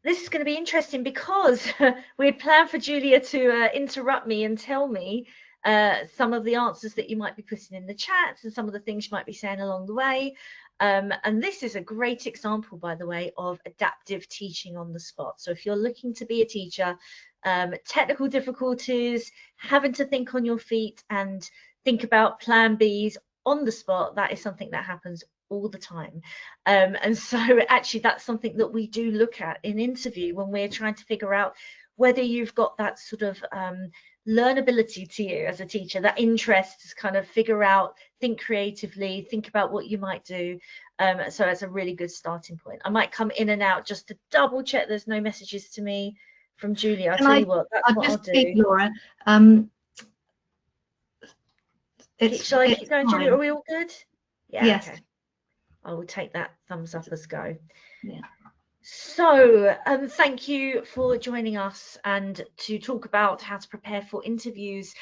this is going to be interesting because we had planned for Julia to interrupt me and tell me some of the answers that you might be putting in the chat and some of the things you might be saying along the way. And this is a great example, by the way, of adaptive teaching on the spot. So if you're looking to be a teacher, technical difficulties, having to think on your feet and think about plan Bs on the spot, that is something that happens all the time. And so actually that's something that we do look at in interview when we're trying to figure out whether you've got that sort of learnability to you as a teacher, that interest to kind of figure out, think creatively, think about what you might do. So it's a really good starting point. I might come in and out just to double check there's no messages to me from Julia. I'll tell you what, that's what I'll do. Laura, shall I keep going, Julia? Are we all good? Yeah, yes. Okay. I will take that thumbs up as go. Yeah. So thank you for joining us and to talk about how to prepare for interviews.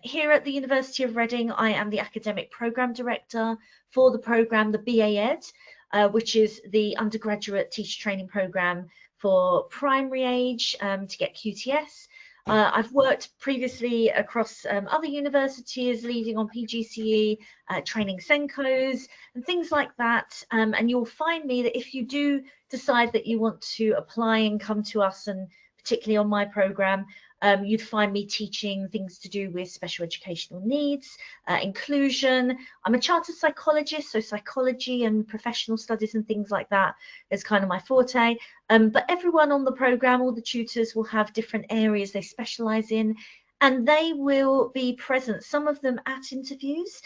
Here at the University of Reading, I am the Academic Programme Director for the programme, the BA Ed, which is the undergraduate teacher training programme for primary age to get QTS. I've worked previously across other universities, leading on PGCE, training SENCOs and things like that. And you'll find me that if you do decide that you want to apply and come to us, and particularly on my programme, you'd find me teaching things to do with special educational needs, inclusion. I'm a chartered psychologist, so psychology and professional studies and things like that is kind of my forte. But everyone on the programme, all the tutors will have different areas they specialise in, and they will be present, some of them at interviews.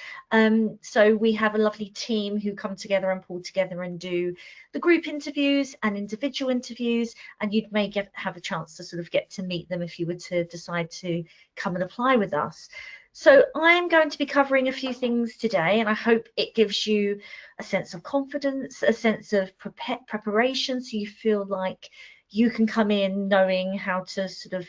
So we have a lovely team who come together and pull together and do the group interviews and individual interviews, and you may have a chance to sort of get to meet them if you were to decide to come and apply with us. So I'm going to be covering a few things today, and I hope it gives you a sense of confidence, a sense of preparation, so you feel like you can come in knowing how to sort of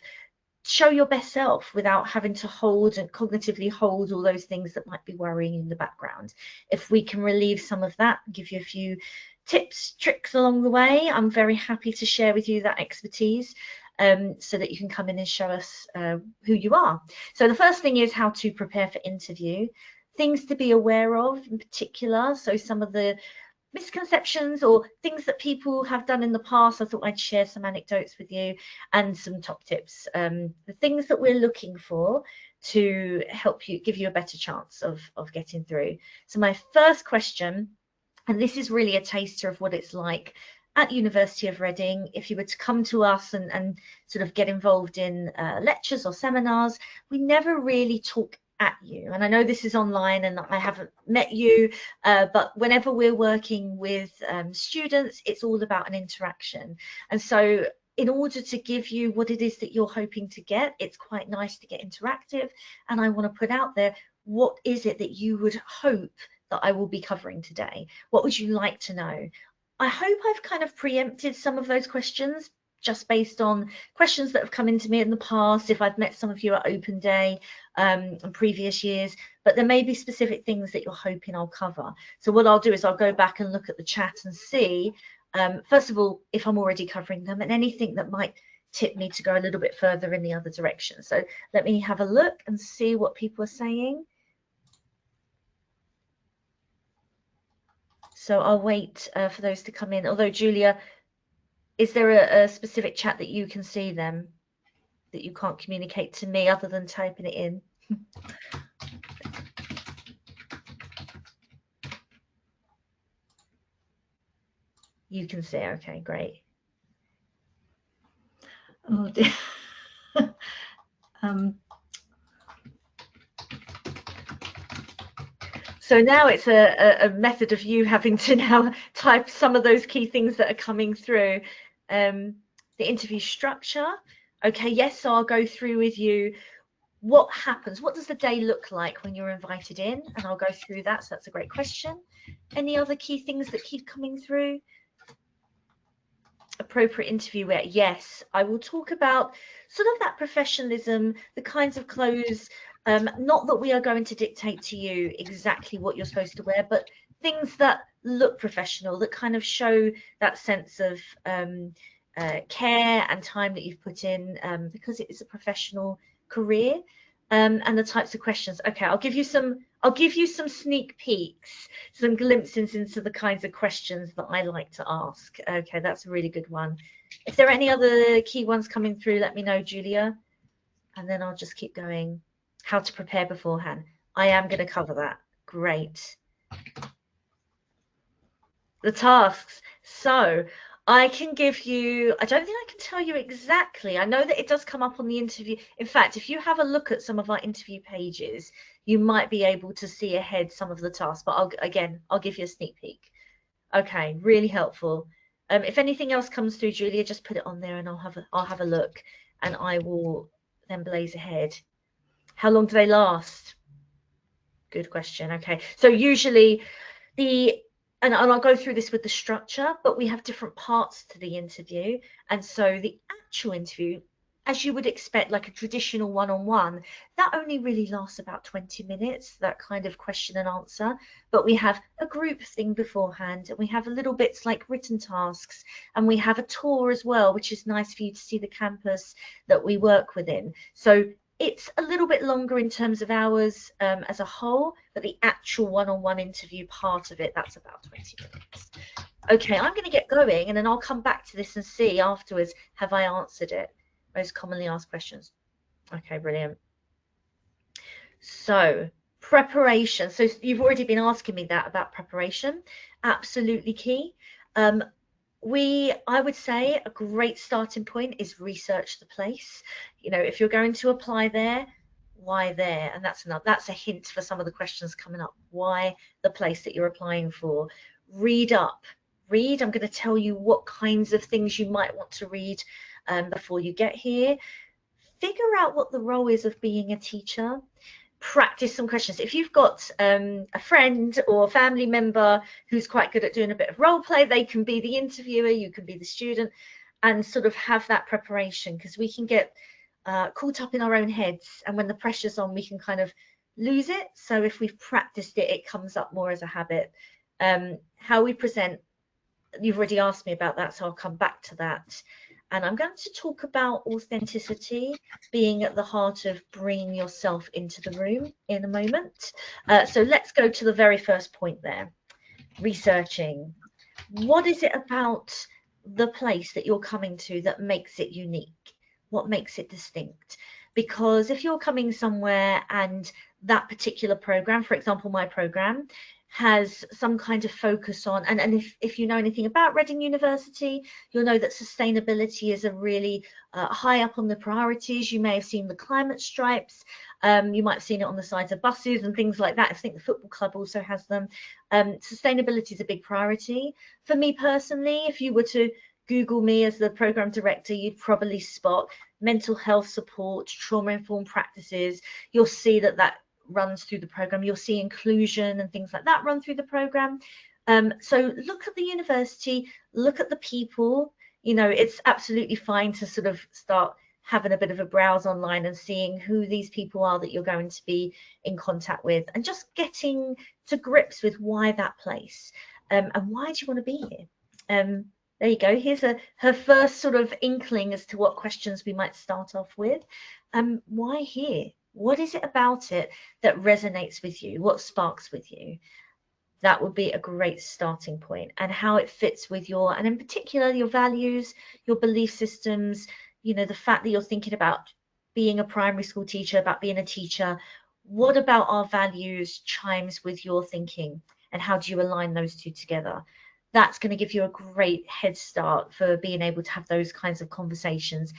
show your best self without having to hold and cognitively hold all those things that might be worrying in the background. If we can relieve some of that, give you a few tips, tricks along the way, I'm very happy to share with you that expertise so that you can come in and show us who you are. So the first thing is how to prepare for interview, things to be aware of in particular. So some of the misconceptions or things that people have done in the past. I thought I'd share some anecdotes with you and some top tips, the things that we're looking for to help you, give you a better chance of getting through. So my first question, and this is really a taster of what it's like at University of Reading, if you were to come to us and sort of get involved in lectures or seminars, we never really talk at you. And I know this is online and I haven't met you, but whenever we're working with students, it's all about an interaction. And so in order to give you what it is that you're hoping to get, it's quite nice to get interactive. And I want to put out there, what is it that you would hope that I will be covering today? What would you like to know? I hope I've kind of preempted some of those questions just based on questions that have come into me in the past, if I've met some of you at Open Day and previous years, but there may be specific things that you're hoping I'll cover. So what I'll do is I'll go back and look at the chat and see, first of all, if I'm already covering them and anything that might tip me to go a little bit further in the other direction. So let me have a look and see what people are saying. So I'll wait for those to come in, although Julia, is there a specific chat that you can see them that you can't communicate to me other than typing it in? You can see, okay, great. Oh dear. So now it's a method of you having to now type some of those key things that are coming through. The interview structure. Okay, yes, so I'll go through with you what happens, what does the day look like when you're invited in, and I'll go through that. So that's a great question. Any other key things that keep coming through? Appropriate interview wear. Yes, I will talk about sort of that professionalism, the kinds of clothes, not that we are going to dictate to you exactly what you're supposed to wear, but things that look professional, that kind of show that sense of care and time that you've put in, because it is a professional career, and the types of questions. Okay, I'll give you some sneak peeks, some glimpses into the kinds of questions that I like to ask. Okay, that's a really good one. If there are any other key ones coming through, let me know, Julia, and then I'll just keep going. How to prepare beforehand. I am going to cover that. Great. The tasks. So I can give you, I don't think I can tell you exactly. I know that it does come up on the interview. In fact, if you have a look at some of our interview pages, you might be able to see ahead some of the tasks, but I'll give you a sneak peek. Okay, really helpful. If anything else comes through, Julia, just put it on there and I'll have a look, and I will then blaze ahead. How long do they last? Good question. Okay, so usually and I'll go through this with the structure, but we have different parts to the interview. And so the actual interview, as you would expect, like a traditional one-on-one, that only really lasts about 20 minutes, that kind of question and answer. But we have a group thing beforehand, and we have a little bits like written tasks, and we have a tour as well, which is nice for you to see the campus that we work within. So it's a little bit longer in terms of hours as a whole, but the actual one-on-one interview part of it, that's about 20 minutes. Okay, I'm going to get going, and then I'll come back to this and see afterwards, have I answered it? Most commonly asked questions. Okay, brilliant. So preparation. So you've already been asking me that about preparation. Absolutely key. I would say a great starting point is research the place. You know, if you're going to apply there, why there? And that's a hint for some of the questions coming up. Why the place that you're applying for? Read up. Read. I'm going to tell you what kinds of things you might want to read before you get here. Figure out what the role is of being a teacher. Practice some questions. If you've got a friend or a family member who's quite good at doing a bit of role play, they can be the interviewer, you can be the student, and sort of have that preparation, because we can get caught up in our own heads, and when the pressure's on, we can kind of lose it. So if we've practiced it, it comes up more as a habit. How we present, you've already asked me about that, so I'll come back to that. And I'm going to talk about authenticity being at the heart of bringing yourself into the room in a moment. So let's go to the very first point there. Researching. What is it about the place that you're coming to that makes it unique? What makes it distinct? Because if you're coming somewhere and that particular program, for example, my program, has some kind of focus on, and if you know anything about Reading University, you'll know that sustainability is a really high up on the priorities. You may have seen the climate stripes. You might have seen it on the sides of buses and things like that. I think the football club also has them. Sustainability is a big priority. For me personally, if you were to Google me as the program director, you'd probably spot mental health support, trauma-informed practices. You'll see that runs through the program. You'll see inclusion and things like that run through the program. So look at the university, look at the people. You know, it's absolutely fine to sort of start having a bit of a browse online and seeing who these people are that you're going to be in contact with, and just getting to grips with why that place, and why do you want to be here. There you go. Here's her first sort of inkling as to what questions we might start off with. Why here? What is it about it that resonates with you? What sparks with you? That would be a great starting point, and how it fits with your, and in particular, your values, your belief systems, you know, the fact that you're thinking about being a primary school teacher, about being a teacher. What about our values chimes with your thinking, and how do you align those two together? That's going to give you a great head start for being able to have those kinds of conversations.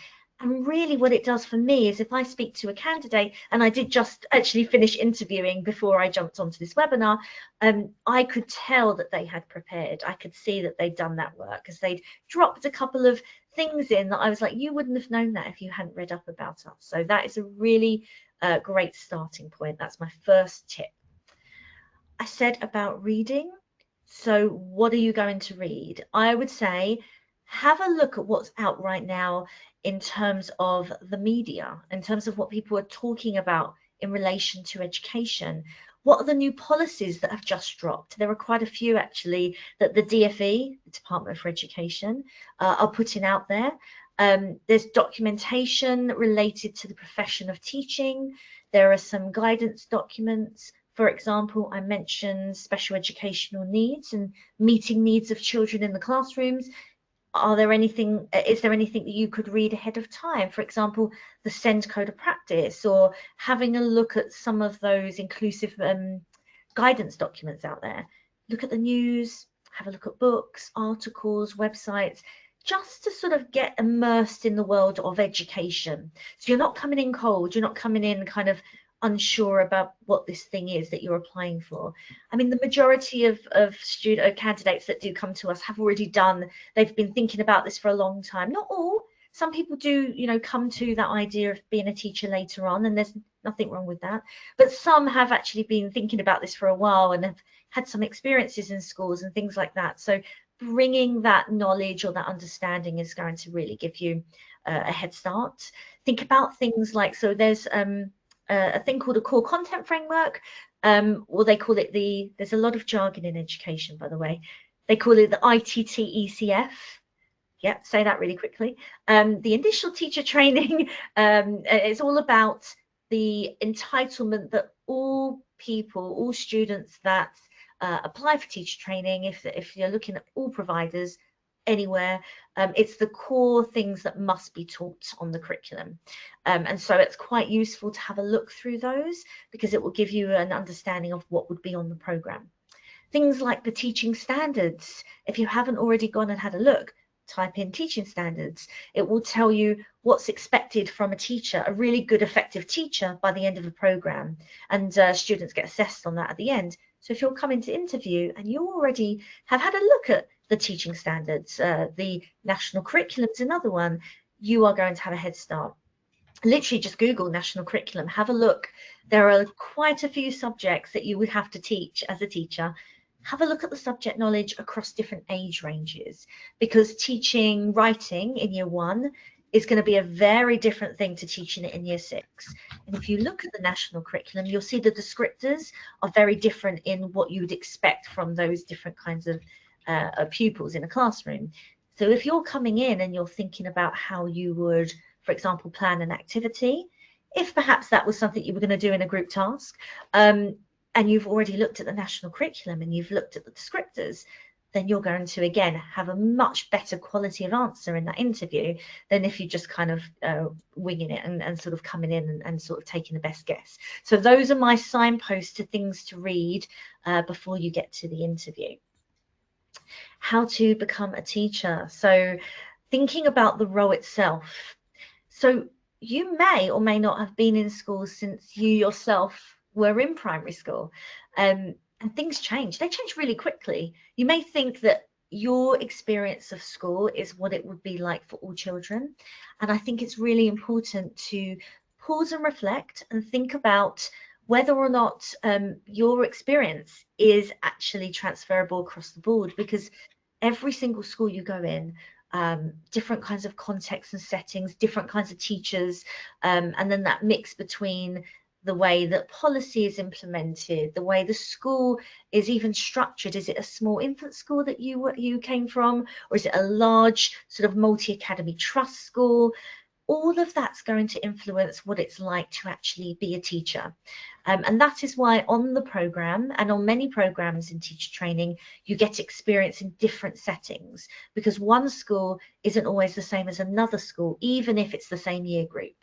And really what it does for me is, if I speak to a candidate, and I did just actually finish interviewing before I jumped onto this webinar, I could tell that they had prepared. I could see that they'd done that work, because they'd dropped a couple of things in that I was like, you wouldn't have known that if you hadn't read up about us. So that is a really great starting point. That's my first tip. I said about reading. So what are you going to read? I would say have a look at what's out right now in terms of the media, in terms of what people are talking about in relation to education. What are the new policies that have just dropped? There are quite a few actually that the DfE, the Department for Education, are putting out there. There's documentation related to the profession of teaching. There are some guidance documents. For example, I mentioned special educational needs and meeting needs of children in the classrooms. Is there anything that you could read ahead of time? For example, the SEND Code of Practice, or having a look at some of those inclusive guidance documents out there. Look at the news, have a look at books, articles, websites, just to sort of get immersed in the world of education. So you're not coming in cold, you're not coming in kind of unsure about what this thing is that you're applying for. I mean, the majority of candidates that do come to us have already done, they've been thinking about this for a long time. Not all. Some people do, you know, come to that idea of being a teacher later on, and there's nothing wrong with that. But some have actually been thinking about this for a while and have had some experiences in schools and things like that. So bringing that knowledge or that understanding is going to really give you a head start. Think about things like, so there's a thing called a core content framework, or they call it there's a lot of jargon in education, by the way. They call it the ITT-ECF. Yep, say that really quickly. The initial teacher training, it's all about the entitlement that all people, all students that apply for teacher training, if you're looking at all providers anywhere, it's the core things that must be taught on the curriculum. And so it's quite useful to have a look through those, because it will give you an understanding of what would be on the programme. Things like the teaching standards, if you haven't already gone and had a look, type in teaching standards. It will tell you what's expected from a teacher, a really good, effective teacher by the end of the programme. And students get assessed on that at the end. So if you're coming to interview and you already have had a look at the teaching standards, the national curriculum is another one, you are going to have a head start. Literally just Google national curriculum, have a look. There are quite a few subjects that you would have to teach as a teacher. Have a look at the subject knowledge across different age ranges, because teaching writing in year 1 is going to be a very different thing to teaching it in year 6. And if you look at the national curriculum, you'll see the descriptors are very different in what you would expect from those different kinds of pupils in a classroom. So if you're coming in and you're thinking about how you would, for example, plan an activity, if perhaps that was something you were going to do in a group task, and you've already looked at the national curriculum and you've looked at the descriptors, then you're going to, again, have a much better quality of answer in that interview than if you just kind of winging it and sort of coming in and sort of taking the best guess. So those are my signposts to things to read before you get to the interview. How to become a teacher. So thinking about the role itself. So you may or may not have been in school since you yourself were in primary school, and things change. They change really quickly. You may think that your experience of school is what it would be like for all children, and I think it's really important to pause and reflect and think about whether or not your experience is actually transferable across the board, because every single school you go in, different kinds of contexts and settings, different kinds of teachers, and then that mix between the way that policy is implemented, the way the school is even structured. Is it a small infant school that you came from, or is it a large sort of multi-academy trust school? All of that's going to influence what it's like to actually be a teacher. And that is why on the programme and on many programmes in teacher training, you get experience in different settings, because one school isn't always the same as another school, even if it's the same year group.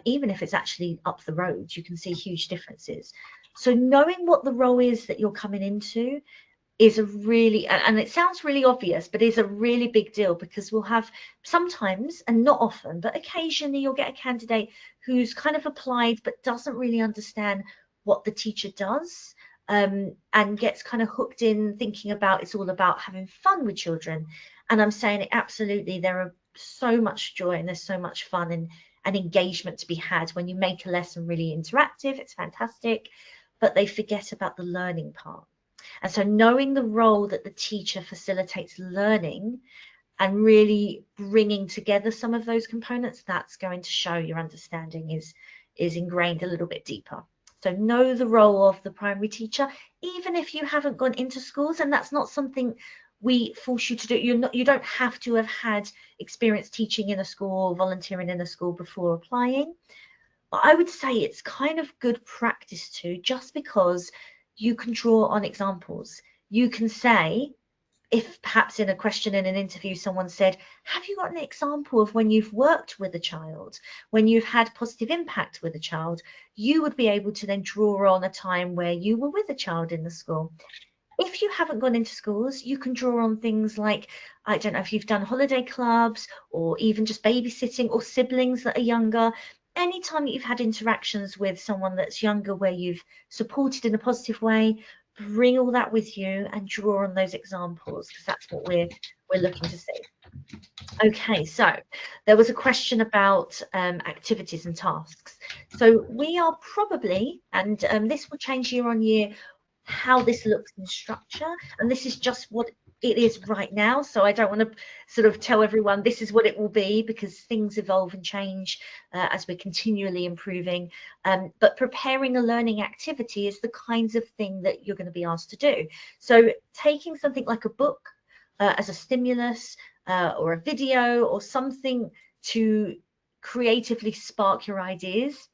Even if it's actually up the road, you can see huge differences. So knowing what the role is that you're coming into is a really, and it sounds really obvious, but is a really big deal, because we'll have sometimes, and not often, but occasionally you'll get a candidate who's kind of applied but doesn't really understand what the teacher does, and gets kind of hooked in thinking about it's all about having fun with children. And I'm saying it absolutely, there are so much joy and there's so much fun and engagement to be had when you make a lesson really interactive. It's fantastic, but they forget about the learning part. And so knowing the role that the teacher facilitates learning and really bringing together some of those components, that's going to show your understanding is ingrained a little bit deeper. So know the role of the primary teacher, even if you haven't gone into schools, and that's not something we force you to do. You don't have to have had experience teaching in a school or volunteering in a school before applying. But I would say it's kind of good practice too, just because you can draw on examples. You can say, if perhaps in a question in an interview someone said, have you got an example of when you've worked with a child, when you've had positive impact with a child, you would be able to then draw on a time where you were with a child in the school. If you haven't gone into schools, you can draw on things like, I don't know if you've done holiday clubs or even just babysitting or siblings that are younger. Anytime that you've had interactions with someone that's younger where you've supported in a positive way, bring all that with you and draw on those examples, because that's what we're looking to see. Okay, so there was a question about activities and tasks. So we are probably, and this will change year on year, how this looks in structure, and this is just what it is right now, so I don't want to sort of tell everyone this is what it will be, because things evolve and change as we're continually improving, but preparing a learning activity is the kinds of thing that you're going to be asked to do. So taking something like a book as a stimulus, or a video or something to creatively spark your ideas,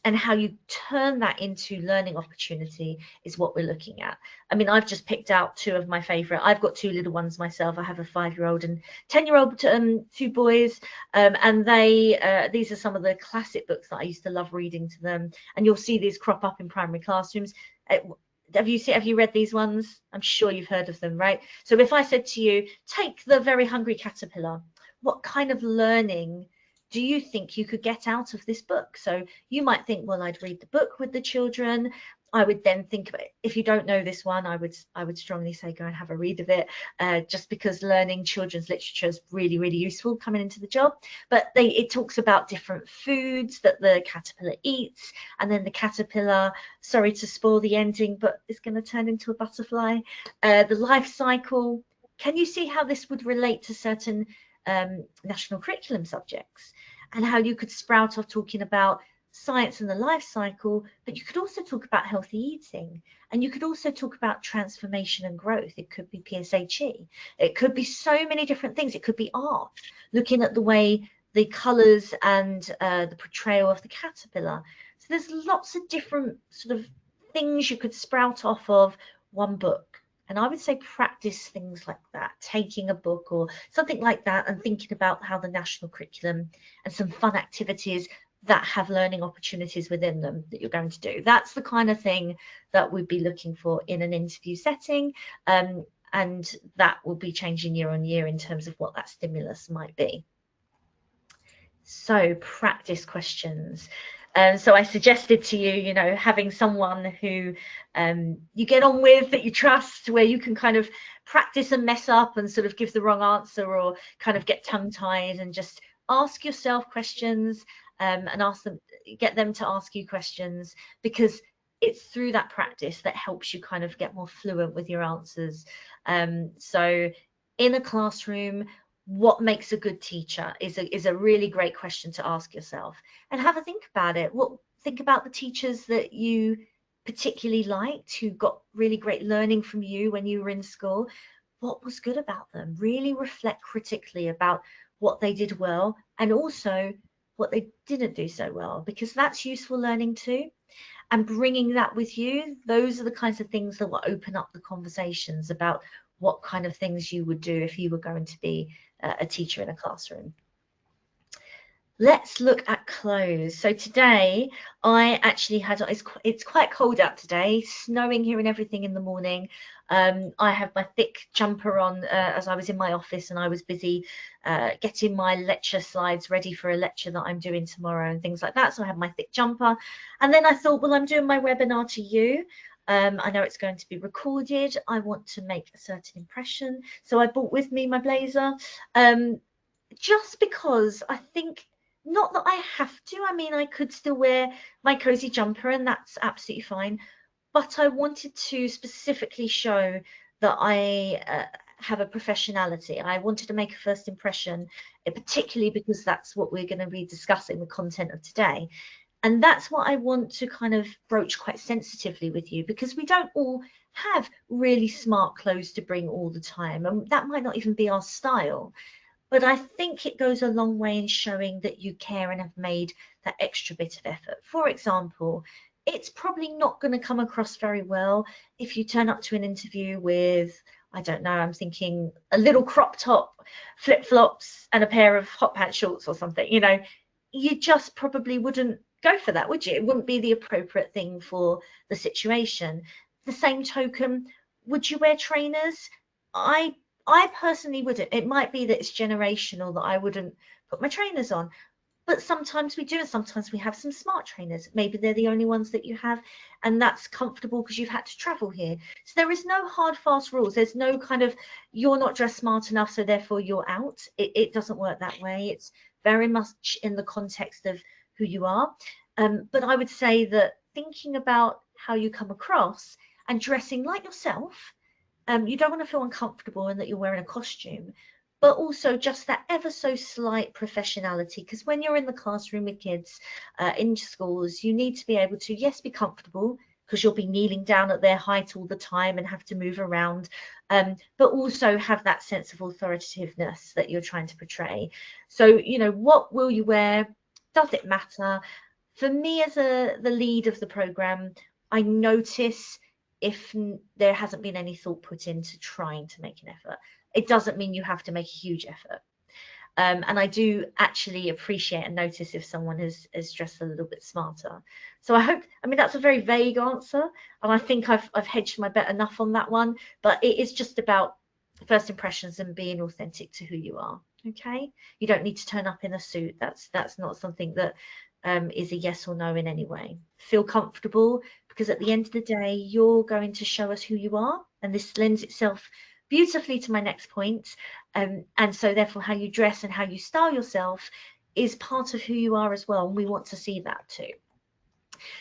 and how you turn that into learning opportunity is what we're looking at. I mean, I've just picked out two of my favorite. I've got two little ones myself. I have a 5-year-old and 10-year-old, two boys, and these are some of the classic books that I used to love reading to them, and you'll see these crop up in primary classrooms. Have you read these ones? I'm sure you've heard of them, right? So if I said to you, take The Very Hungry Caterpillar, what kind of learning do you think you could get out of this book? So you might think, well, I'd read the book with the children. I would then think, if you don't know this one, I would strongly say go and have a read of it, just because learning children's literature is really, really useful coming into the job. But it talks about different foods that the caterpillar eats, and then the caterpillar, sorry to spoil the ending, but it's going to turn into a butterfly. The life cycle. Can you see how this would relate to certain national curriculum subjects, and how you could sprout off talking about science and the life cycle, but you could also talk about healthy eating, and you could also talk about transformation and growth. It could be PSHE, it could be so many different things. It could be art, looking at the way the colors and the portrayal of the caterpillar. So there's lots of different sort of things you could sprout off of one book. And I would say practice things like that, taking a book or something like that and thinking about how the national curriculum and some fun activities that have learning opportunities within them that you're going to do. That's the kind of thing that we'd be looking for in an interview setting, and that will be changing year on year in terms of what that stimulus might be. So practice questions. So I suggested to you, having someone who you get on with, that you trust, where you can kind of practice and mess up and sort of give the wrong answer or kind of get tongue-tied, and just ask yourself questions, and get them to ask you questions, because it's through that practice that helps you kind of get more fluent with your answers. So in a classroom, what makes a good teacher is a really great question to ask yourself, and have a think about it. Think about the teachers that you particularly liked, who got really great learning from you when you were in school. What was good about them? Really reflect critically about what they did well, and also what they didn't do so well, because that's useful learning too. And bringing that with you, those are the kinds of things that will open up the conversations about what kind of things you would do if you were going to be a teacher in a classroom. Let's look at clothes. So today I actually had, it's quite cold out today, snowing here and everything in the morning. I have my thick jumper on as I was in my office, and I was busy getting my lecture slides ready for a lecture that I'm doing tomorrow and things like that. So I had my thick jumper, and then I thought, well, I'm doing my webinar to you. I know it's going to be recorded. I want to make a certain impression. So I brought with me my blazer, just because I think, not that I have to, I mean, I could still wear my cozy jumper and that's absolutely fine, but I wanted to specifically show that I have a professionality. I wanted to make a first impression, particularly because that's what we're going to be discussing, the content of today. And that's what I want to kind of broach quite sensitively with you, because we don't all have really smart clothes to bring all the time, and that might not even be our style. But I think it goes a long way in showing that you care and have made that extra bit of effort. For example, it's probably not going to come across very well if you turn up to an interview with, I don't know, I'm thinking a little crop top, flip-flops, and a pair of hot pants shorts or something. You know, you just probably wouldn't go for that, would you? It wouldn't be the appropriate thing for the situation. The same token, would you wear trainers? I personally wouldn't. It might be that it's generational that I wouldn't put my trainers on, but sometimes we do, and sometimes we have some smart trainers. Maybe they're the only ones that you have, and that's comfortable because you've had to travel here. So there is no hard, fast rules. There's no kind of, you're not dressed smart enough, so therefore you're out. It doesn't work that way. It's very much in the context of who you are. But I would say that thinking about how you come across and dressing like yourself, you don't want to feel uncomfortable in that you're wearing a costume, but also just that ever so slight professionality. Because when you're in the classroom with kids in schools, you need to be able to, yes, be comfortable, because you'll be kneeling down at their height all the time and have to move around, but also have that sense of authoritativeness that you're trying to portray. So, you know, what will you wear? Does it matter? For me, as the lead of the program, I notice if there hasn't been any thought put into trying to make an effort. It doesn't mean you have to make a huge effort. And I do actually appreciate and notice if someone is dressed a little bit smarter. So I hope, I mean, that's a very vague answer, and I think I've hedged my bet enough on that one, but it is just about first impressions and being authentic to who you are. Okay, you don't need to turn up in a suit. That's not something that is a yes or no in any way. Feel comfortable, because at the end of the day, you're going to show us who you are, and this lends itself beautifully to my next point. And so therefore how you dress and how you style yourself is part of who you are as well, and we want to see that too.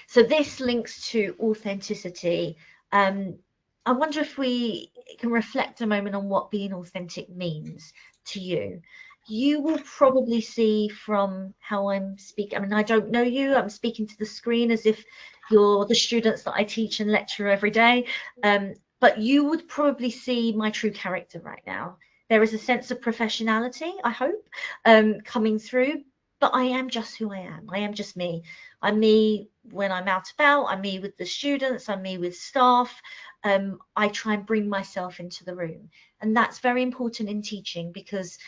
So this links to authenticity. I wonder if we can reflect a moment on what being authentic means to you. You will probably see from how I'm speaking, I mean, I don't know you, I'm speaking to the screen as if you're the students that I teach and lecture every day, but you would probably see my true character right now. There is a sense of professionality, I hope, coming through, but I am just who I am. I am just me. I'm me when I'm out about, I'm me with the students, I'm me with staff. I try and bring myself into the room. And that's very important in teaching, because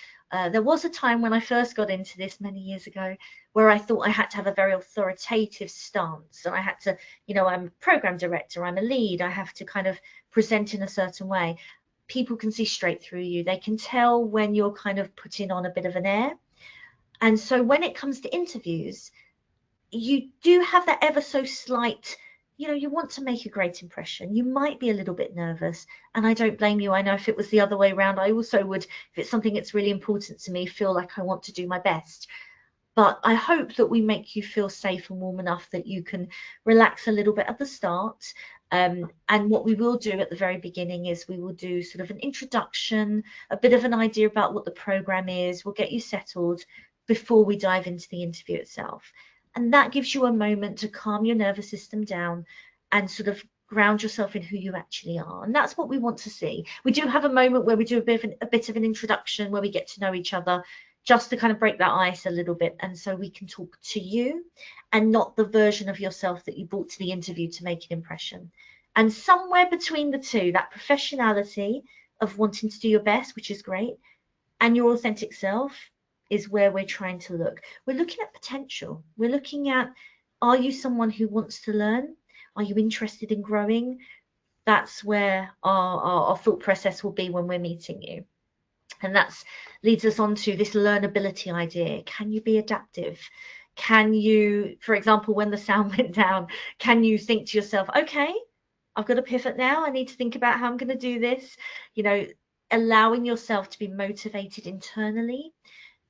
there was a time when I first got into this many years ago where I thought I had to have a very authoritative stance. And I had to, you know, I'm a program director, I'm a lead, I have to kind of present in a certain way. People can see straight through you. They can tell when you're kind of putting on a bit of an air. And so when it comes to interviews, you do have that ever so slight, you know, you want to make a great impression. You might be a little bit nervous, and I don't blame you. I know if it was the other way around, I also would, if it's something that's really important to me, feel like I want to do my best. But I hope that we make you feel safe and warm enough that you can relax a little bit at the start. And what we will do at the very beginning is we will do sort of an introduction, a bit of an idea about what the program is. We'll get you settled before we dive into the interview itself. And that gives you a moment to calm your nervous system down and sort of ground yourself in who you actually are. And that's what we want to see. We do have a moment where we do a bit of an introduction, where we get to know each other, just to kind of break that ice a little bit, and so we can talk to you and not the version of yourself that you brought to the interview to make an impression. And somewhere between the two, that professionality of wanting to do your best, which is great, and your authentic self, is where we're trying to look. We're looking at potential. We're looking at, are you someone who wants to learn? Are you interested in growing? That's where our thought process will be when we're meeting you. And that leads us on to this learnability idea. Can you be adaptive? Can you, for example, when the sound went down, can you think to yourself, okay, I've got to pivot now. I need to think about how I'm going to do this. You know, allowing yourself to be motivated internally,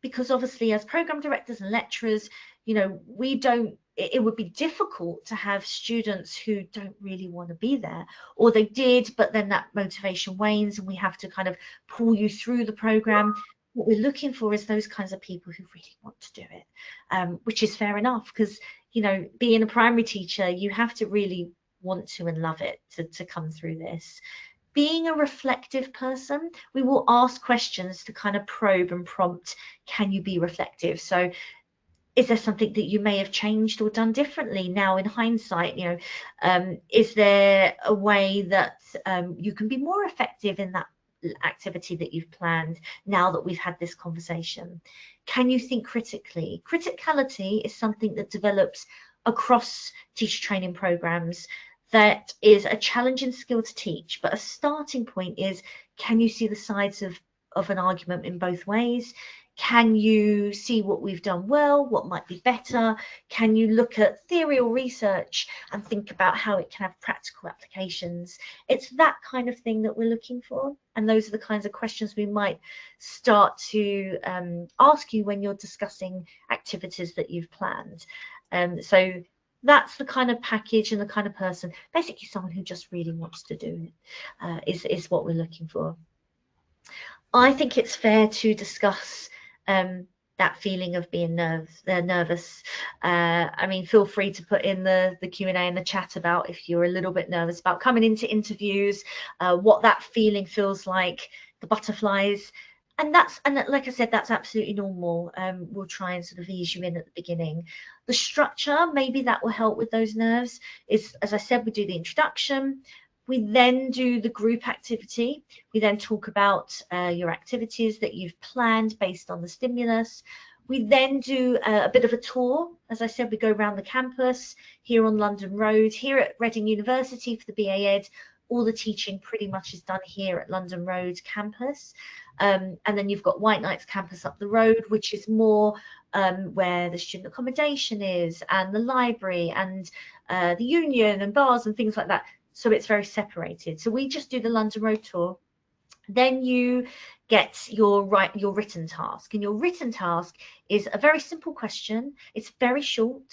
because obviously as program directors and lecturers, you know, we don't, it would be difficult to have students who don't really want to be there, or they did, but then that motivation wanes and we have to kind of pull you through the program. What we're looking for is those kinds of people who really want to do it, which is fair enough, because you know, being a primary teacher, you have to really want to and love it to come through this. Being a reflective person, we will ask questions to kind of probe and prompt, can you be reflective? So is there something that you may have changed or done differently now in hindsight? You know, is there a way that you can be more effective in that activity that you've planned now that we've had this conversation? Can you think critically? Criticality is something that develops across teacher training programs. That is a challenging skill to teach, but a starting point is, can you see the sides of an argument in both ways? Can you see what we've done well, what might be better? Can you look at theory or research and think about how it can have practical applications? It's that kind of thing that we're looking for. And those are the kinds of questions we might start to ask you when you're discussing activities that you've planned. So that's the kind of package and the kind of person, basically someone who just really wants to do it, is what we're looking for. I think it's fair to discuss that feeling of being nervous. I mean, feel free to put in the Q&A in the chat about if you're a little bit nervous about coming into interviews, what that feeling feels like, the butterflies. And like I said, that's absolutely normal. We'll try and sort of ease you in at the beginning. The structure, maybe that will help with those nerves, is, as I said, we do the introduction. We then do the group activity. We then talk about your activities that you've planned based on the stimulus. We then do a bit of a tour. As I said, we go around the campus here on London Road. Here at Reading University for the BA Ed, all the teaching pretty much is done here at London Road campus. And then you've got White Knights campus up the road, which is more where the student accommodation is, and the library, and the union and bars and things like that. So it's very separated. So we just do the London Road tour. Then you get your written task, and your written task is a very simple question. It's very short,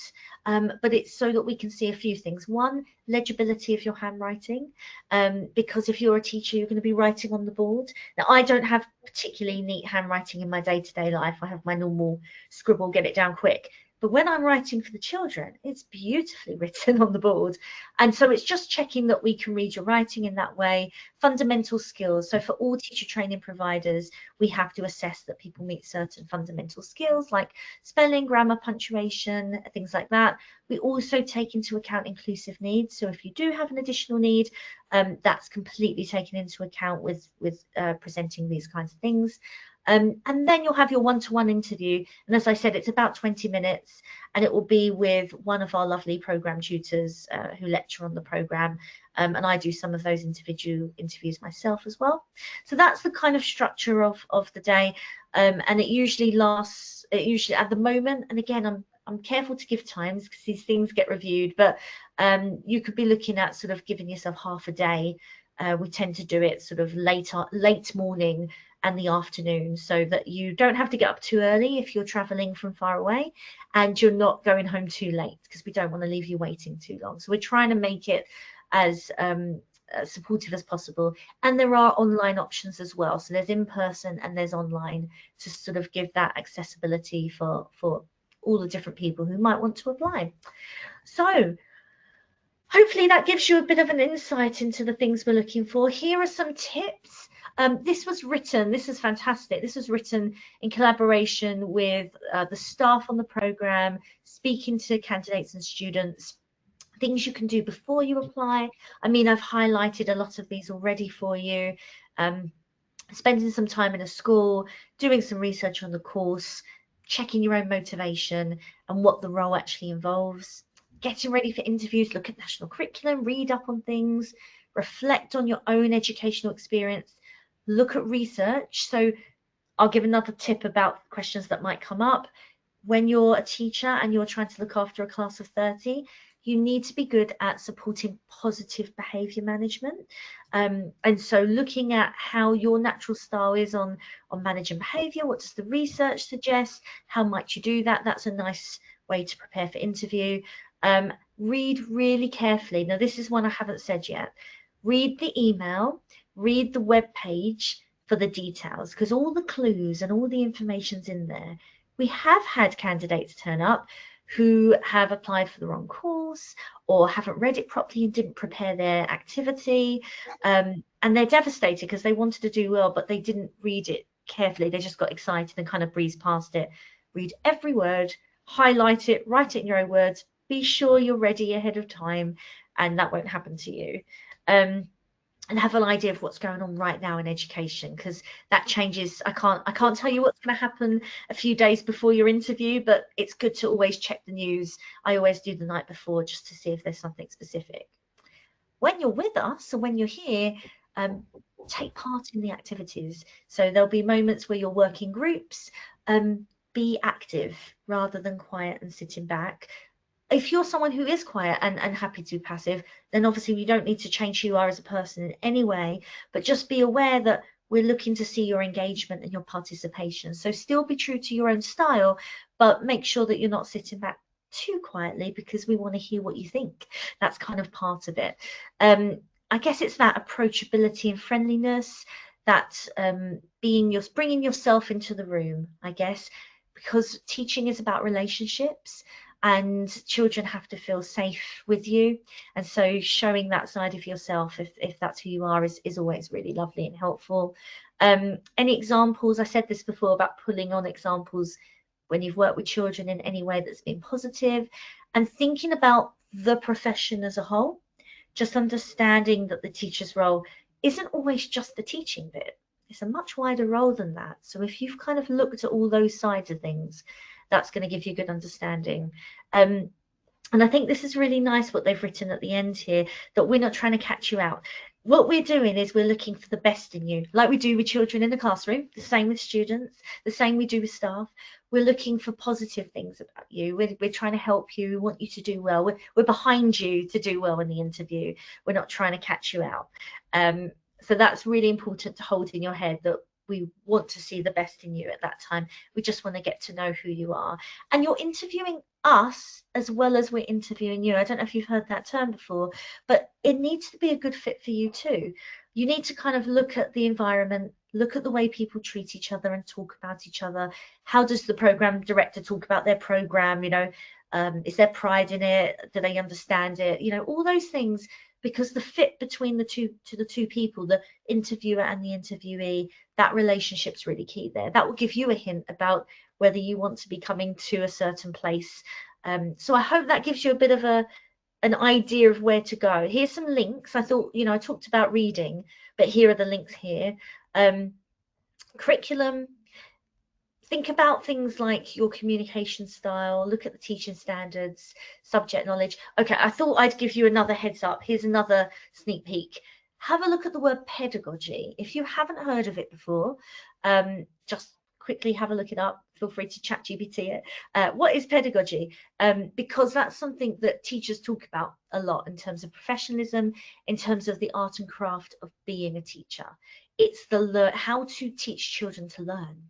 but it's so that we can see a few things. One, legibility of your handwriting, because if you're a teacher, you're going to be writing on the board. Now, I don't have particularly neat handwriting in my day-to-day life. I have my normal scribble, get it down quick. But when I'm writing for the children, it's beautifully written on the board. And so it's just checking that we can read your writing in that way. Fundamental skills. So for all teacher training providers, we have to assess that people meet certain fundamental skills like spelling, grammar, punctuation, things like that. We also take into account inclusive needs. So if you do have an additional need, that's completely taken into account with presenting these kinds of things. And then you'll have your one-to-one interview. And as I said, it's about 20 minutes, and it will be with one of our lovely program tutors who lecture on the program. And I do some of those individual interviews myself as well. So that's the kind of structure of the day. And it usually lasts, at the moment, and again, I'm careful to give times because these things get reviewed, but you could be looking at sort of giving yourself half a day. We tend to do it sort of late morning and the afternoon, so that you don't have to get up too early if you're traveling from far away, and you're not going home too late, because we don't want to leave you waiting too long. So we're trying to make it as supportive as possible. And there are online options as well. So there's in person and there's online, to sort of give that accessibility for all the different people who might want to apply. So hopefully that gives you a bit of an insight into the things we're looking for. Here are some tips. This was written, this is fantastic. This was written in collaboration with the staff on the program, speaking to candidates and students. Things you can do before you apply. I mean, I've highlighted a lot of these already for you. Spending some time in a school, doing some research on the course, checking your own motivation and what the role actually involves. Getting ready for interviews, look at national curriculum, read up on things, reflect on your own educational experience, look at research. So I'll give another tip about questions that might come up. When you're a teacher and you're trying to look after a class of 30, you need to be good at supporting positive behaviour management. And so looking at how your natural style is on managing behaviour, what does the research suggest? How might you do that? That's a nice way to prepare for interview. Read really carefully. Now, this is one I haven't said yet. Read the email, read the web page for the details, because all the clues and all the information's in there. We have had candidates turn up who have applied for the wrong course or haven't read it properly and didn't prepare their activity. And they're devastated because they wanted to do well, but they didn't read it carefully. They just got excited and kind of breezed past it. Read every word, highlight it, write it in your own words. Be sure you're ready ahead of time, and that won't happen to you. And have an idea of what's going on right now in education, because that changes. I can't tell you what's going to happen a few days before your interview, but it's good to always check the news. I always do the night before just to see if there's something specific. When you're with us, or when you're here, take part in the activities. So there'll be moments where you're working groups. Be active rather than quiet and sitting back. If you're someone who is quiet and happy to be passive, then obviously we don't need to change who you are as a person in any way, but just be aware that we're looking to see your engagement and your participation. So still be true to your own style, but make sure that you're not sitting back too quietly, because we want to hear what you think. That's kind of part of it. I guess it's that approachability and friendliness, that bringing yourself into the room, I guess, because teaching is about relationships, and children have to feel safe with you. And so showing that side of yourself, if that's who you are, is always really lovely and helpful. Any examples? I said this before about pulling on examples when you've worked with children in any way that's been positive, and thinking about the profession as a whole, just understanding that the teacher's role isn't always just the teaching bit. It's a much wider role than that. So if you've kind of looked at all those sides of things, that's going to give you good understanding. And I think this is really nice what they've written at the end here, that we're not trying to catch you out. What we're doing is we're looking for the best in you, like we do with children in the classroom, the same with students, the same we do with staff. We're looking for positive things about you. We're trying to help you. We want you to do well. We're behind you to do well in the interview. We're not trying to catch you out. So that's really important to hold in your head, that we want to see the best in you at that time. We just want to get to know who you are. And you're interviewing us as well as we're interviewing you. I don't know if you've heard that term before, but it needs to be a good fit for you too. You need to kind of look at the environment, look at the way people treat each other and talk about each other. How does the program director talk about their program? You know, is there pride in it? Do they understand it? You know, all those things, because the fit between the two people, the interviewer and the interviewee, that relationship's really key there. That will give you a hint about whether you want to be coming to a certain place. So I hope that gives you a bit of an idea of where to go. Here's some links. I thought, you know, I talked about reading, but here are the links here. Curriculum. Think about things like your communication style, look at the teaching standards, subject knowledge. Okay, I thought I'd give you another heads up. Here's another sneak peek. Have a look at the word pedagogy. If you haven't heard of it before, just quickly have a look it up. Feel free to ChatGPT it. What is pedagogy? Because that's something that teachers talk about a lot in terms of professionalism, in terms of the art and craft of being a teacher. It's the how to teach children to learn.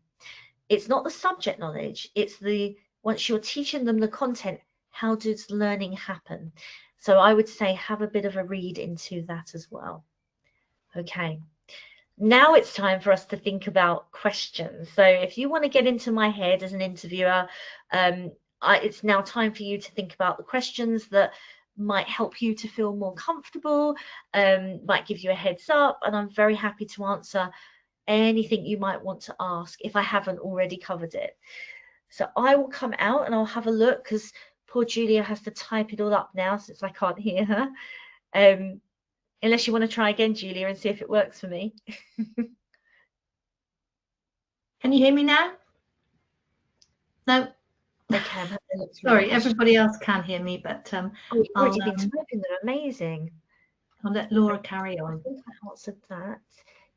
It's not the subject knowledge, it's the, once you're teaching them the content, how does learning happen? So I would say have a bit of a read into that as well. Okay, now it's time for us to think about questions. So if you want to get into my head as an interviewer, it's now time for you to think about the questions that might help you to feel more comfortable, might give you a heads up, and I'm very happy to answer anything you might want to ask if I haven't already covered it. So I will come out and I'll have a look, because poor Julia has to type it all up now since I can't hear her. Unless you want to try again, Julia, and see if it works for me. Can you hear me now? No. Okay, sorry, everybody else can hear me, but you've already been typing them. Amazing. I'll let Laura carry on. I think I answered that.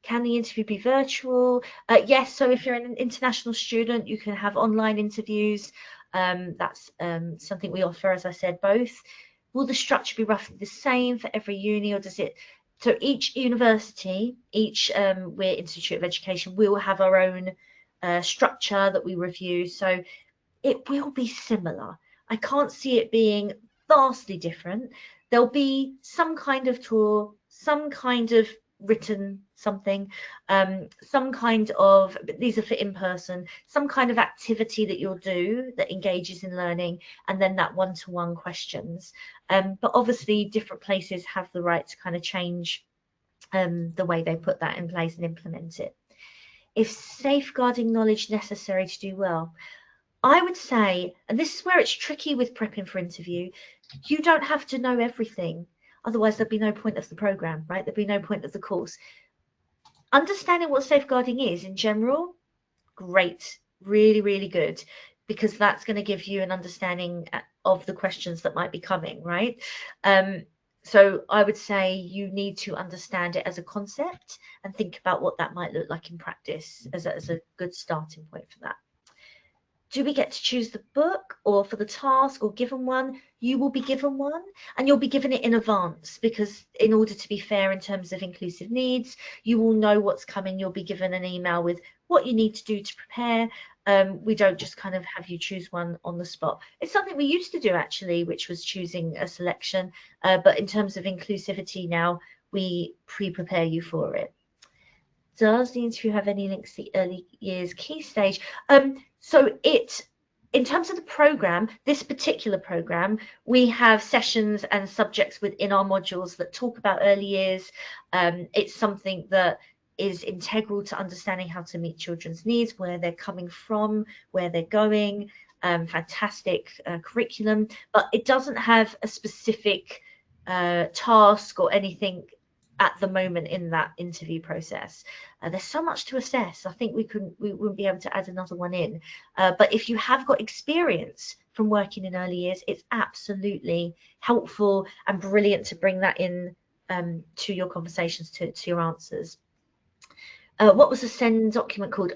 Can the interview be virtual? Yes, so if you're an international student, you can have online interviews. That's something we offer, as I said, both. Will the structure be roughly the same for every uni, or does it? So each university, we're Institute of Education, we will have our own structure that we review. So it will be similar. I can't see it being vastly different. There'll be some kind of tour, some kind of written something, some kind of, these are for in person, some kind of activity that you'll do that engages in learning, and then that one-to-one questions. But obviously different places have the right to kind of change the way they put that in place and implement it. If safeguarding knowledge necessary to do well, I would say, and this is where it's tricky with prepping for interview, you don't have to know everything. Otherwise, there'd be no point of the program, right? There'd be no point of the course. Understanding what safeguarding is in general, great, really, really good, because that's going to give you an understanding of the questions that might be coming, right? So I would say you need to understand it as a concept and think about what that might look like in practice as a good starting point for that. Do we get to choose the book or for the task or given one? You will be given one, and you'll be given it in advance, because in order to be fair in terms of inclusive needs, you will know what's coming. You'll be given an email with what you need to do to prepare. We don't just kind of have you choose one on the spot. It's something we used to do actually, which was choosing a selection. But in terms of inclusivity now, we pre-prepare you for it. Does the interview have any links to the early years key stage? So in terms of the program, this particular program, we have sessions and subjects within our modules that talk about early years. It's something that is integral to understanding how to meet children's needs, where they're coming from, where they're going. Fantastic curriculum, but it doesn't have a specific task or anything at the moment in that interview process. There's so much to assess. I think we wouldn't be able to add another one in. But if you have got experience from working in early years, it's absolutely helpful and brilliant to bring that in to your conversations, to your answers. What was the SEN document called?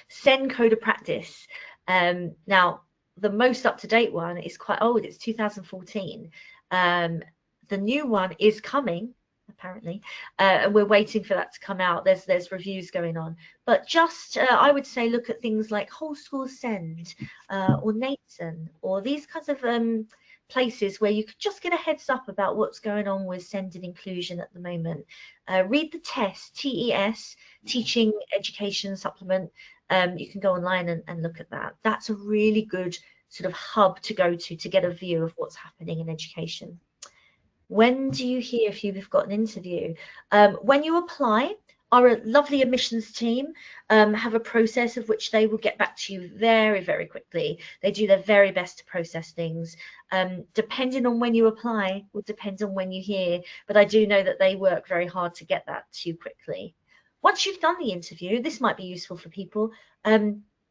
SEN Code of Practice. Now, the most up-to-date one is quite old. It's 2014. The new one is coming, apparently, and we're waiting for that to come out. There's reviews going on, but just I would say look at things like Whole School Send or Nathan, or these kinds of places where you could just get a heads up about what's going on with SEND and inclusion at the moment. Read the test, TES, Teaching Education Supplement. You can go online and look at that. That's a really good sort of hub to go to get a view of what's happening in education. When do you hear if you've got an interview? When you apply, our lovely admissions team have a process of which they will get back to you very, very quickly. They do their very best to process things. Depending on when you apply will depend on when you hear, but I do know that they work very hard to get that to you quickly. Once you've done the interview, this might be useful for people.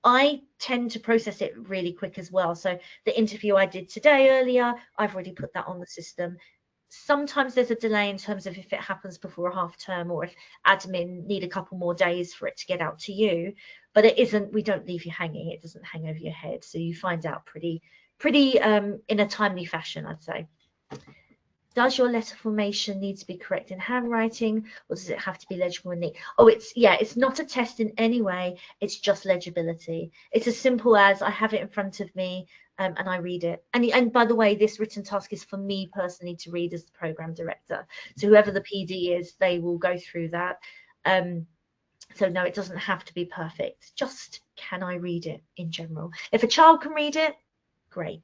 I tend to process it really quick as well. So the interview I did today earlier, I've already put that on the system. Sometimes there's a delay in terms of if it happens before a half term, or if admin need a couple more days for it to get out to you, but it isn't, we don't leave you hanging. It doesn't hang over your head. So you find out pretty in a timely fashion, I'd say. Does your letter formation need to be correct in handwriting, or does it have to be legible and neat? Oh, it's not a test in any way. It's just legibility. It's as simple as I have it in front of me and I read it. And by the way, this written task is for me personally to read as the program director. So whoever the PD is, they will go through that. So no, it doesn't have to be perfect. Just, can I read it in general? If a child can read it, great.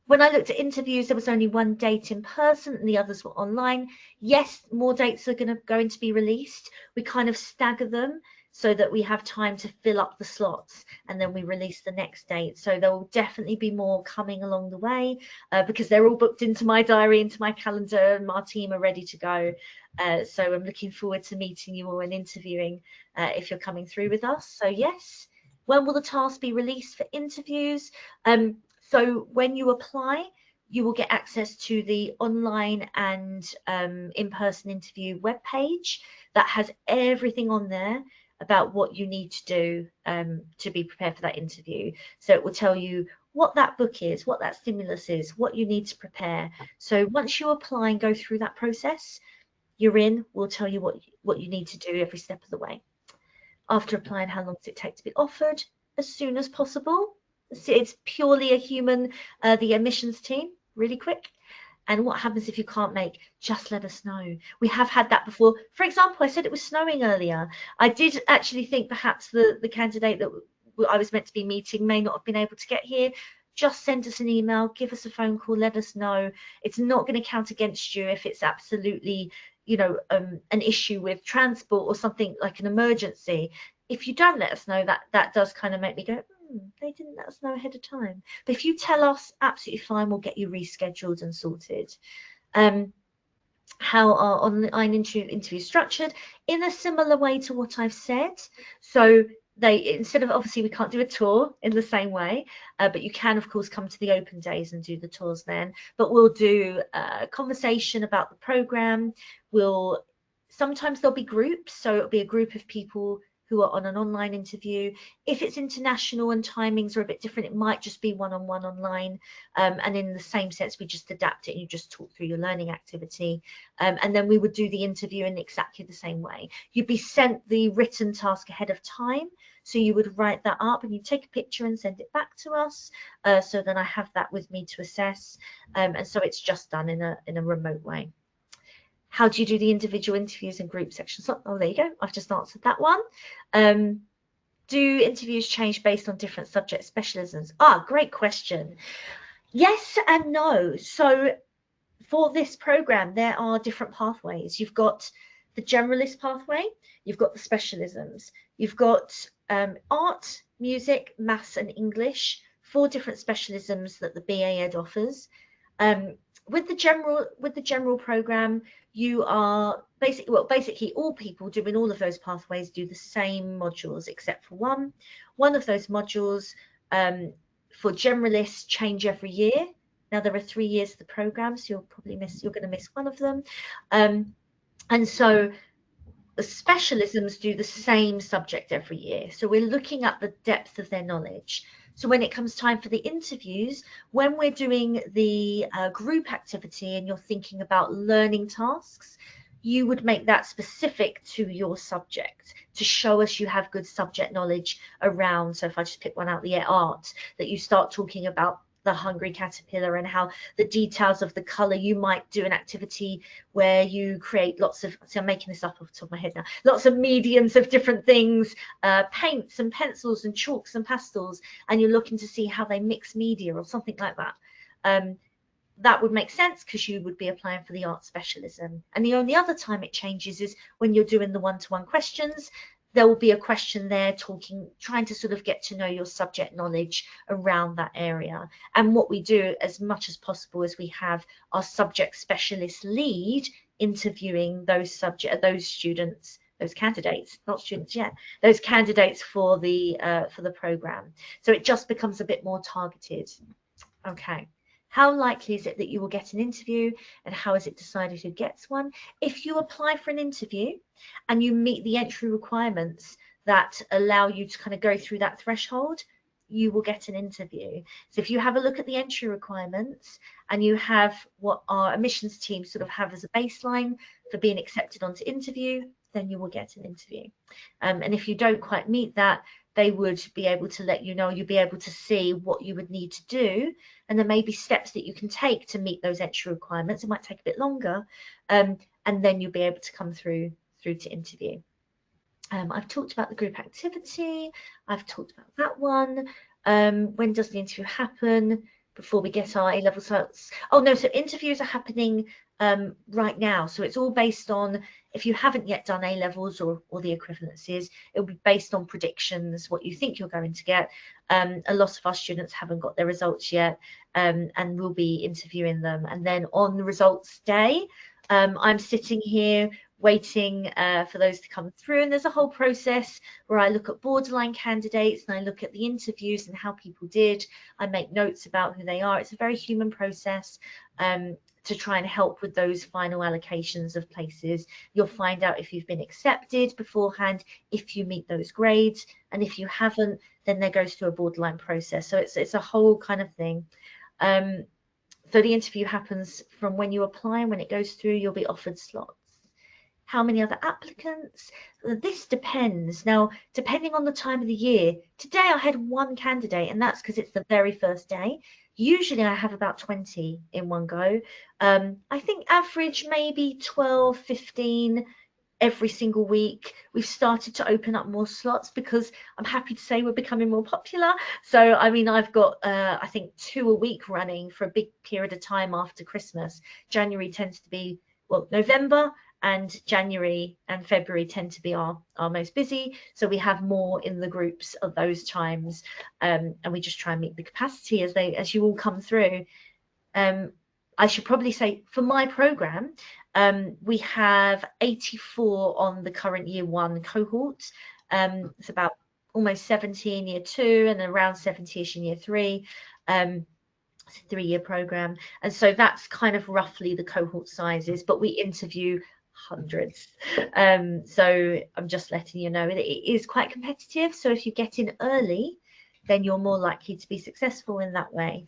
When I looked at interviews, there was only one date in person and the others were online. Yes, more dates are going to be released. We kind of stagger them so that we have time to fill up the slots, and then we release the next date. So there will definitely be more coming along the way because they're all booked into my diary, into my calendar, and my team are ready to go. So I'm looking forward to meeting you all and interviewing if you're coming through with us. So yes, when will the task be released for interviews? So when you apply, you will get access to the online and in-person interview webpage that has everything on there about what you need to do to be prepared for that interview. So it will tell you what that book is, what that stimulus is, what you need to prepare. So once you apply and go through that process, you're in. We'll tell you what you need to do every step of the way. After applying, how long does it take to be offered? As soon as possible. It's purely a human, the admissions team, really quick. And what happens if you can't make? Just let us know. We have had that before. For example, I said it was snowing earlier. I did actually think perhaps the candidate that I was meant to be meeting may not have been able to get here. Just send us an email, give us a phone call, let us know. It's not going to count against you if it's absolutely, you know, an issue with transport or something like an emergency. If you don't let us know, that does kind of make me go, they didn't let us know ahead of time. But if you tell us, absolutely fine, we'll get you rescheduled and sorted. How our online interview structured in a similar way to what I've said. So they, instead of, obviously we can't do a tour in the same way, but you can of course come to the open days and do the tours then. But we'll do a conversation about the program. Sometimes there'll be groups, so it'll be a group of people who are on an online interview. If it's international and timings are a bit different, it might just be one-on-one online. And in the same sense, we just adapt it and you just talk through your learning activity. And then we would do the interview in exactly the same way. You'd be sent the written task ahead of time. So you would write that up and you take a picture and send it back to us. So then I have that with me to assess. And so it's just done in a remote way. How do you do the individual interviews and group sections? Oh, there you go. I've just answered that one. Do interviews change based on different subject specialisms? Great question. Yes and no. So for this program, there are different pathways. You've got the generalist pathway, you've got the specialisms, you've got art, music, maths and English, 4 different specialisms that the BA Ed offers. With the general program, you are basically all people doing all of those pathways do the same modules except for one. One of those modules for generalists change every year. Now there are 3 years of the program, so you're going to miss one of them. And so the specialisms do the same subject every year. So we're looking at the depth of their knowledge. So when it comes time for the interviews, when we're doing the group activity and you're thinking about learning tasks, you would make that specific to your subject to show us you have good subject knowledge around. So if I just pick one out, the art, that you start talking about the hungry caterpillar and how the details of the color. You might do an activity where you create lots of, so I'm making this up off the top of my head now, lots of mediums of different things, paints and pencils and chalks and pastels, and you're looking to see how they mix media or something like that. That would make sense because you would be applying for the art specialism. And the only other time it changes is when you're doing the one-to-one questions. There will be a question there trying to sort of get to know your subject knowledge around that area. And what we do as much as possible is we have our subject specialist lead interviewing those students, those candidates, not students yet, those candidates for the program. So it just becomes a bit more targeted. Okay. How likely is it that you will get an interview, and how is it decided who gets one? If you apply for an interview and you meet the entry requirements that allow you to kind of go through that threshold, you will get an interview. So if you have a look at the entry requirements and you have what our admissions team sort of have as a baseline for being accepted onto interview, then you will get an interview. And if you don't quite meet that, they would be able to let you know. You'll be able to see what you would need to do, and there may be steps that you can take to meet those entry requirements. It might take a bit longer, and then you'll be able to come through to interview. I've talked about the group activity. I've talked about that one. When does the interview happen? Before we get our A-level results. Oh no, so interviews are happening right now. So it's all based on, if you haven't yet done A-levels or the equivalencies, it will be based on predictions, what you think you're going to get. A lot of our students haven't got their results yet, and we'll be interviewing them. And then on the results day, I'm sitting here waiting for those to come through, and there's a whole process where I look at borderline candidates and I look at the interviews and how people did. I make notes about who they are. It's a very human process to try and help with those final allocations of places. You'll find out if you've been accepted beforehand, if you meet those grades, and if you haven't, then there goes through a borderline process. So it's a whole kind of thing. So the interview happens from when you apply, and when it goes through, you'll be offered slots. How many other applicants? This depends. Now, depending on the time of the year, today I had 1 candidate, and that's because it's the very first day. Usually I have about 20 in one go. I think average maybe 12, 15 every single week. We've started to open up more slots because I'm happy to say we're becoming more popular. So, I mean, I've got, I think 2 a week running for a big period of time after Christmas. January tends to be, well, November and January and February tend to be our most busy. So we have more in the groups of those times. And we just try and meet the capacity as you all come through. I should probably say for my program, we have 84 on the current year 1 cohort. It's about almost 70 in year 2 and around 70ish in year 3. It's a 3-year program, and so that's kind of roughly the cohort sizes, but we interview hundreds. So I'm just letting you know it is quite competitive. So if you get in early, then you're more likely to be successful in that way.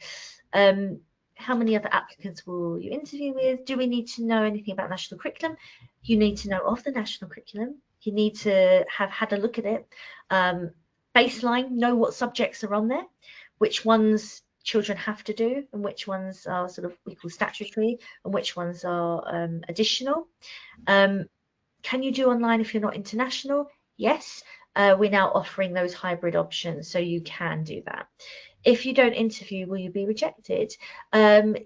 How many other applicants will you interview with? Do we need to know anything about national curriculum? You need to know of the national curriculum. You need to have had a look at it. Baseline, know what subjects are on there, which ones children have to do, and which ones are sort of we call statutory, and which ones are additional. Can you do online if you're not international? Yes, we're now offering those hybrid options, so you can do that. If you don't interview, will you be rejected?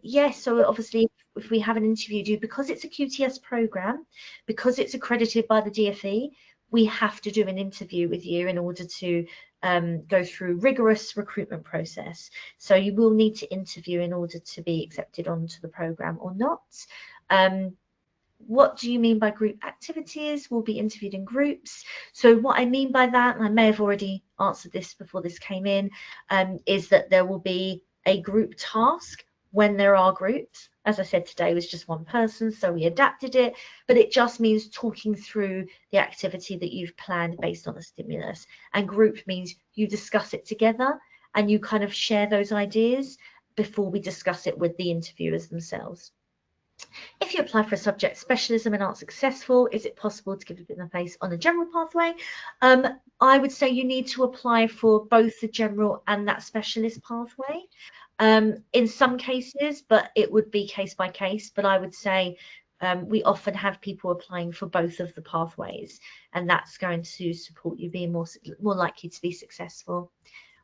Yes, so obviously if we have an interview, because it's a QTS program, because it's accredited by the DfE, we have to do an interview with you in order to go through rigorous recruitment process. So you will need to interview in order to be accepted onto the program or not. What do you mean by group activities? We'll be interviewed in groups. So what I mean by that, and I may have already answered this before this came in, is that there will be a group task when there are groups. As I said, today was just one person, so we adapted it, but it just means talking through the activity that you've planned based on a stimulus. And group means you discuss it together and you kind of share those ideas before we discuss it with the interviewers themselves. If you apply for a subject specialism and aren't successful, is it possible to give a bit of a place on the general pathway? I would say you need to apply for both the general and that specialist pathway. In some cases, but it would be case by case, but I would say we often have people applying for both of the pathways, and that's going to support you being more likely to be successful.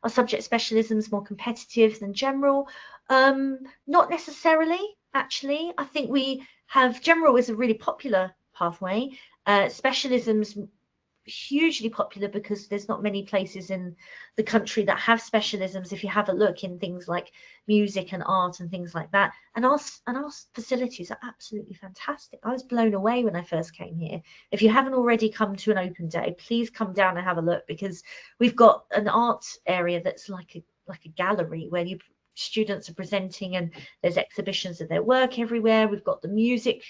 Are subject specialisms more competitive than general? Not necessarily, actually. I think we have general is a really popular pathway. Specialisms hugely popular because there's not many places in the country that have specialisms. If you have a look in things like music and art and things like that, and our facilities are absolutely fantastic. I was blown away when I first came here. If you haven't already come to an open day, please come down and have a look, because we've got an art area that's like a gallery where students are presenting and there's exhibitions of their work everywhere. We've got the music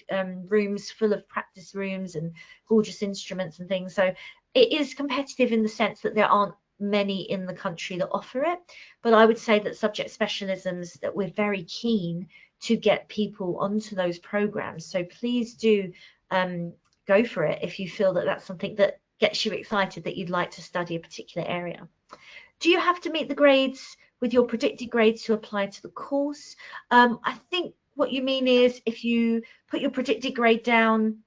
rooms full of practice rooms and gorgeous instruments and things. So it is competitive in the sense that there aren't many in the country that offer it, but I would say that subject specialisms, that we're very keen to get people onto those programs. So please do go for it if you feel that that's something that gets you excited, that you'd like to study a particular area. Do you have to meet the grades with your predicted grades to apply to the course? I think what you mean is if you put your predicted grade down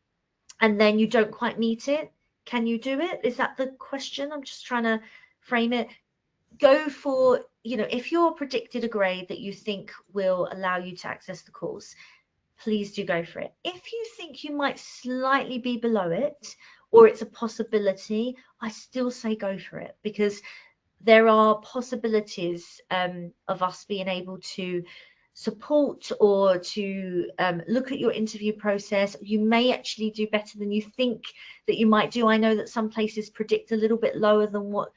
and then you don't quite meet it, can you do it? Is that the question? I'm just trying to frame it. Go for, if you're predicted a grade that you think will allow you to access the course, please do go for it. If you think you might slightly be below it, or it's a possibility, I still say go for it, because there are possibilities of us being able to support or to look at your interview process. You may actually do better than you think that you might do. I know that some places predict a little bit lower than what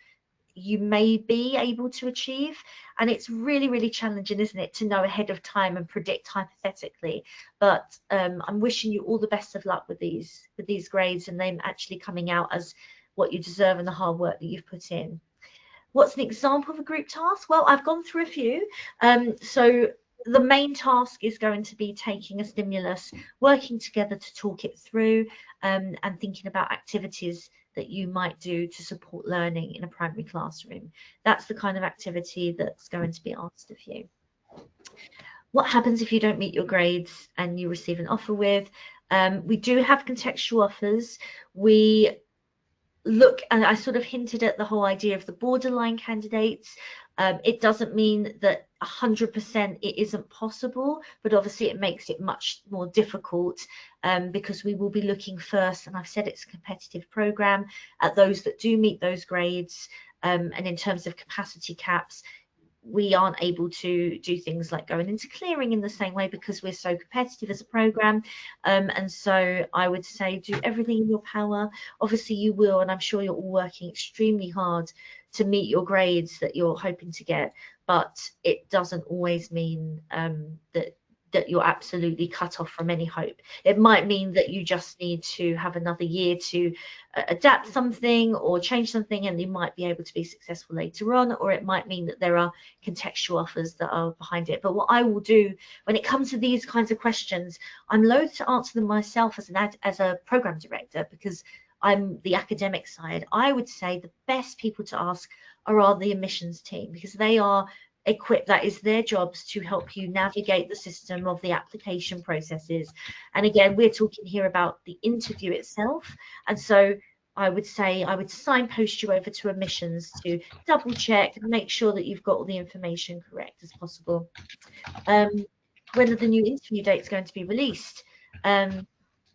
you may be able to achieve, and it's really, really challenging, isn't it, to know ahead of time and predict hypothetically. But I'm wishing you all the best of luck with these grades and them actually coming out as what you deserve and the hard work that you've put in. What's an example of a group task? Well, I've gone through a few. So the main task is going to be taking a stimulus, working together to talk it through, and thinking about activities that you might do to support learning in a primary classroom. That's the kind of activity that's going to be asked of you. What happens if you don't meet your grades and you receive an offer with? We do have contextual offers. We look, and I sort of hinted at the whole idea of the borderline candidates. It doesn't mean that 100% it isn't possible, but obviously it makes it much more difficult because we will be looking first, and I've said it's a competitive program, at those that do meet those grades. And in terms of capacity caps, we aren't able to do things like going into clearing in the same way because we're so competitive as a program. And so I would say do everything in your power. Obviously you will, and I'm sure you're all working extremely hard to meet your grades that you're hoping to get, but it doesn't always mean that you're absolutely cut off from any hope. It might mean that you just need to have another year to adapt something or change something, and you might be able to be successful later on, or it might mean that there are contextual offers that are behind it. But what I will do when it comes to these kinds of questions, I'm loath to answer them myself as a program director because I'm the academic side. I would say the best people to ask are the admissions team, because they are equipped, that is their jobs, to help you navigate the system of the application processes. And again, we're talking here about the interview itself, and so I would say I would signpost you over to admissions to double check and make sure that you've got all the information correct as possible. Whether the new interview date is going to be released,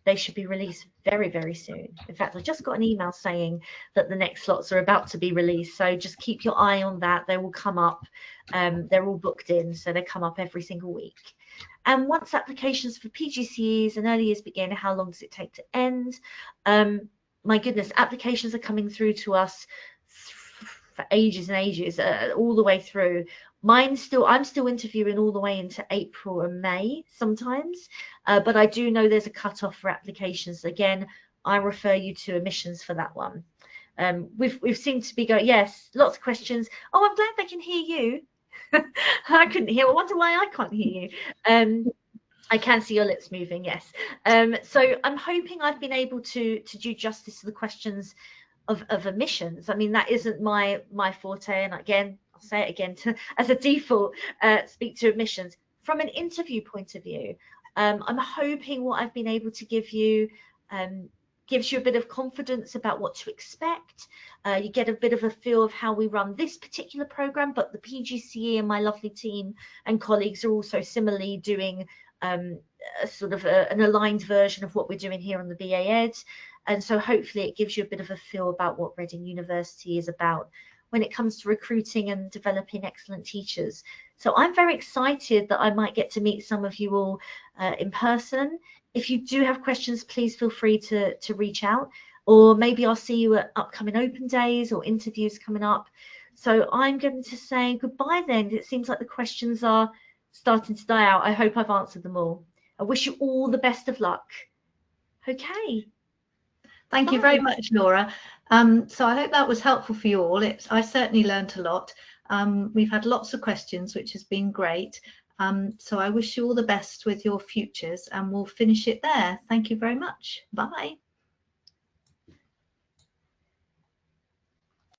they should be released very, very soon. In fact, I just got an email saying that the next slots are about to be released. So just keep your eye on that. They will come up. They're all booked in, so they come up every single week. And once applications for PGCEs and early years begin, how long does it take to end? My goodness, applications are coming through to us for ages and ages, all the way through. I'm still interviewing all the way into April and May sometimes, but I do know there's a cut-off for applications. Again, I refer you to admissions for that one. We've seemed to be going, yes, lots of questions. Oh, I'm glad they can hear you. I couldn't hear. I wonder why I can't hear you. I can see your lips moving, yes. So I'm hoping I've been able to do justice to the questions of admissions. I mean, that isn't my forte, and again, I'll say it again, as a default, speak to admissions. From an interview point of view, I'm hoping what I've been able to give you gives you a bit of confidence about what to expect. You get a bit of a feel of how we run this particular program, but the PGCE and my lovely team and colleagues are also similarly doing a sort of an aligned version of what we're doing here on the BA Ed. And so hopefully it gives you a bit of a feel about what Reading University is about when it comes to recruiting and developing excellent teachers. So I'm very excited that I might get to meet some of you all in person. If you do have questions, please feel free to reach out, or maybe I'll see you at upcoming open days or interviews coming up. So I'm going to say goodbye then. It seems like the questions are starting to die out. I hope I've answered them all. I wish you all the best of luck. Okay. Thank you very much, Laura. So I hope that was helpful for you all. I certainly learned a lot. We've had lots of questions, which has been great. So I wish you all the best with your futures, and we'll finish it there. Thank you very much. Bye.